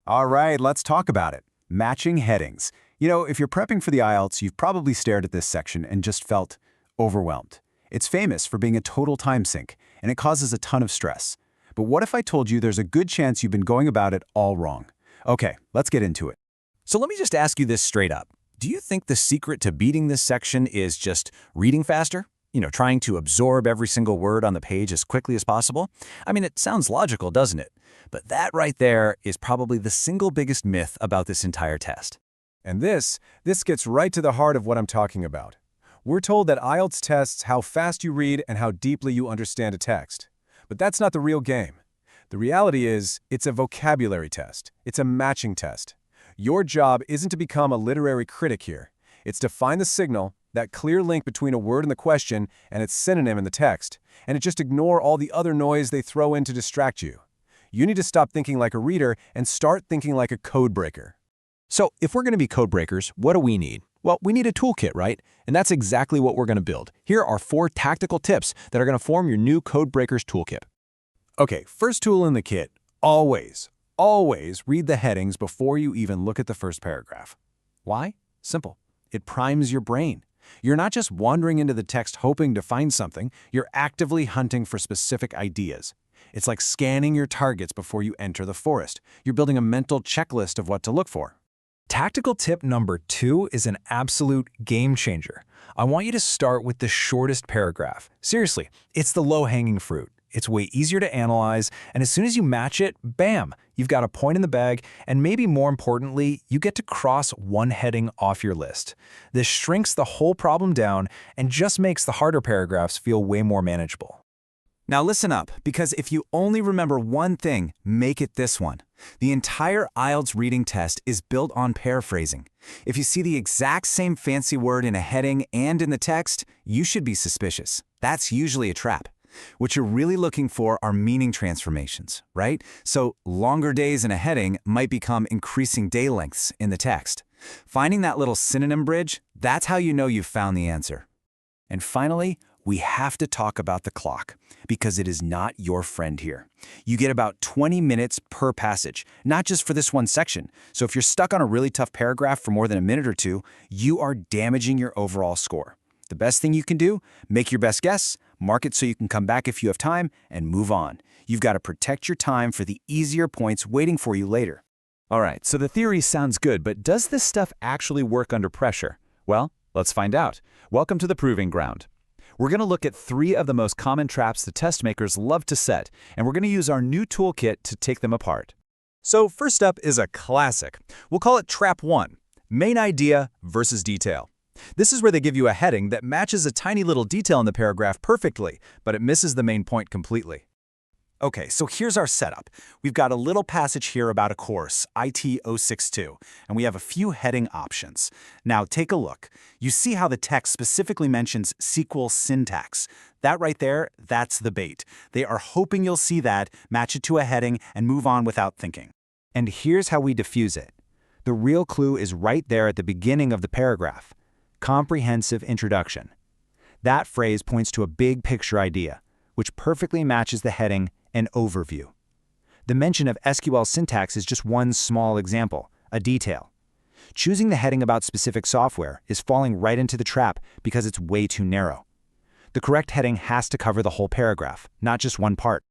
All right, let's talk about it. Matching headings. If you're prepping for the IELTS, you've probably stared at this section and just felt overwhelmed. It's famous for being a total time sink, and it causes a ton of stress. But what if I told you there's a good chance you've been going about it all wrong? Okay, let's get into it. So let me just ask you this straight up. Do you think the secret to beating this section is just reading faster? Trying to absorb every single word on the page as quickly as possible? I mean, it sounds logical, doesn't it? But that right there is probably the single biggest myth about this entire test. And this gets right to the heart of what I'm talking about. We're told that IELTS tests how fast you read and how deeply you understand a text. But that's not the real game. The reality is, it's a vocabulary test. It's a matching test. Your job isn't to become a literary critic here. It's to find the signal, that clear link between a word in the question and its synonym in the text, and to just ignore all the other noise they throw in to distract you. You need to stop thinking like a reader and start thinking like a codebreaker. So if we're going to be code breakers, what do we need? Well, we need a toolkit, right? And that's exactly what we're going to build. Here are 4 tactical tips that are going to form your new Code Breakers toolkit. Okay, first tool in the kit, always read the headings before you even look at the first paragraph. Why? Simple. It primes your brain. You're not just wandering into the text hoping to find something, you're actively hunting for specific ideas. It's like scanning your targets before you enter the forest. You're building a mental checklist of what to look for. Tactical tip number 2 is an absolute game changer. I want you to start with the shortest paragraph. Seriously, it's the low-hanging fruit. It's way easier to analyze, and as soon as you match it, bam, you've got a point in the bag, and maybe more importantly, you get to cross one heading off your list. This shrinks the whole problem down and just makes the harder paragraphs feel way more manageable. Now listen up, because if you only remember one thing, make it this one. The entire IELTS reading test is built on paraphrasing. If you see the exact same fancy word in a heading and in the text, you should be suspicious. That's usually a trap. What you're really looking for are meaning transformations, right? So longer days in a heading might become increasing day lengths in the text. Finding that little synonym bridge, that's how you know you've found the answer. And finally, we have to talk about the clock, because it is not your friend here. You get about 20 minutes per passage, not just for this one section. So if you're stuck on a really tough paragraph for more than a minute or two, you are damaging your overall score. The best thing you can do, make your best guess, mark it so you can come back if you have time, and move on. You've got to protect your time for the easier points waiting for you later. All right, so the theory sounds good, but does this stuff actually work under pressure? Well, let's find out. Welcome to the proving ground. We're going to look at 3 of the most common traps the test makers love to set, and we're going to use our new toolkit to take them apart. So first up is a classic. We'll call it Trap 1, main idea versus detail. This is where they give you a heading that matches a tiny little detail in the paragraph perfectly, but it misses the main point completely. Okay, so here's our setup. We've got a little passage here about a course, IT 062, and we have a few heading options. Now take a look. You see how the text specifically mentions SQL syntax. That right there, that's the bait. They are hoping you'll see that, match it to a heading, and move on without thinking. And here's how we diffuse it. The real clue is right there at the beginning of the paragraph. Comprehensive introduction. That phrase points to a big picture idea, which perfectly matches the heading and overview. The mention of SQL syntax is just one small example, a detail. Choosing the heading about specific software is falling right into the trap because it's way too narrow. The correct heading has to cover the whole paragraph, not just one part.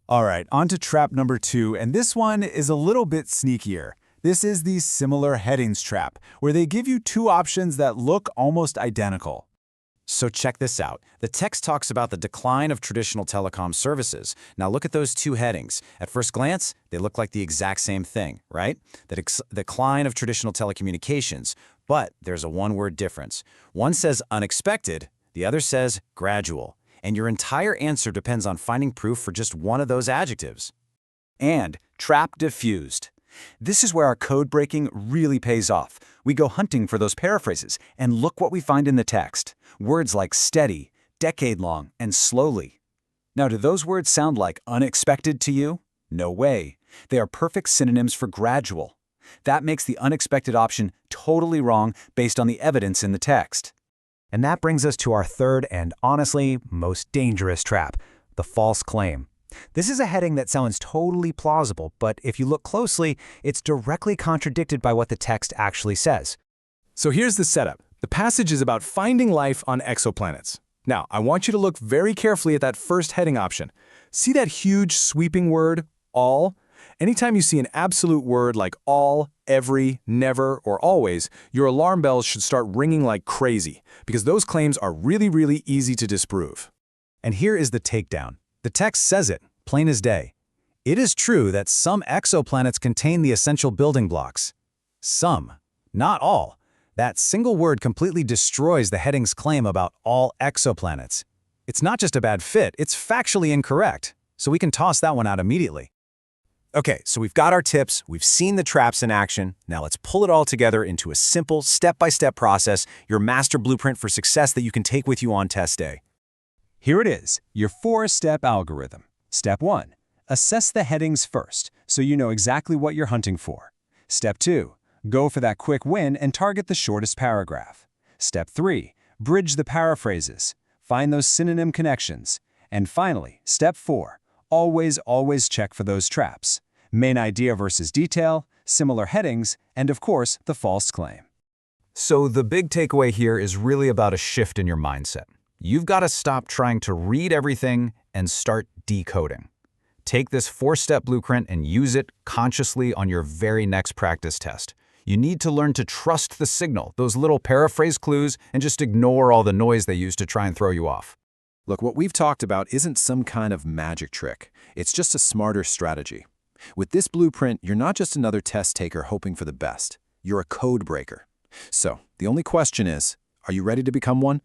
All right, on to trap number 2, and this one is a little bit sneakier. This is the similar headings trap, where they give you 2 options that look almost identical. So check this out. The text talks about the decline of traditional telecom services. Now look at those 2 headings. At first glance, they look like the exact same thing, right? The decline of traditional telecommunications. But there's a one-word difference. One says unexpected, the other says gradual. And your entire answer depends on finding proof for just one of those adjectives. And trap diffused. This is where our code breaking really pays off. We go hunting for those paraphrases, and look what we find in the text. Words like steady, decade-long, and slowly. Now, do those words sound like unexpected to you? No way. They are perfect synonyms for gradual. That makes the unexpected option totally wrong based on the evidence in the text. And that brings us to our third and honestly most dangerous trap, the false claim. This is a heading that sounds totally plausible, but if you look closely, it's directly contradicted by what the text actually says. So here's the setup. The passage is about finding life on exoplanets. Now, I want you to look very carefully at that first heading option. See that huge sweeping word, all? Anytime you see an absolute word like all, every, never, or always, your alarm bells should start ringing like crazy, because those claims are really, really easy to disprove. And here is the takedown. The text says it, plain as day. It is true that some exoplanets contain the essential building blocks. Some, not all. That single word completely destroys the heading's claim about all exoplanets. It's not just a bad fit, it's factually incorrect. So we can toss that one out immediately. Okay, so we've got our tips, we've seen the traps in action. Now let's pull it all together into a simple, step-by-step process, your master blueprint for success that you can take with you on test day. Here it is, your 4-step algorithm. Step 1. Assess the headings first, so you know exactly what you're hunting for. Step 2. Go for that quick win and target the shortest paragraph. Step 3. Bridge the paraphrases. Find those synonym connections. And finally, Step 4. Always check for those traps. Main idea versus detail, similar headings, and of course, the false claim. So the big takeaway here is really about a shift in your mindset. You've got to stop trying to read everything and start decoding. Take this 4-step blueprint and use it consciously on your very next practice test. You need to learn to trust the signal, those little paraphrase clues, and just ignore all the noise they use to try and throw you off. Look, what we've talked about isn't some kind of magic trick. It's just a smarter strategy. With this blueprint, you're not just another test taker hoping for the best. You're a code breaker. So, the only question is, are you ready to become one?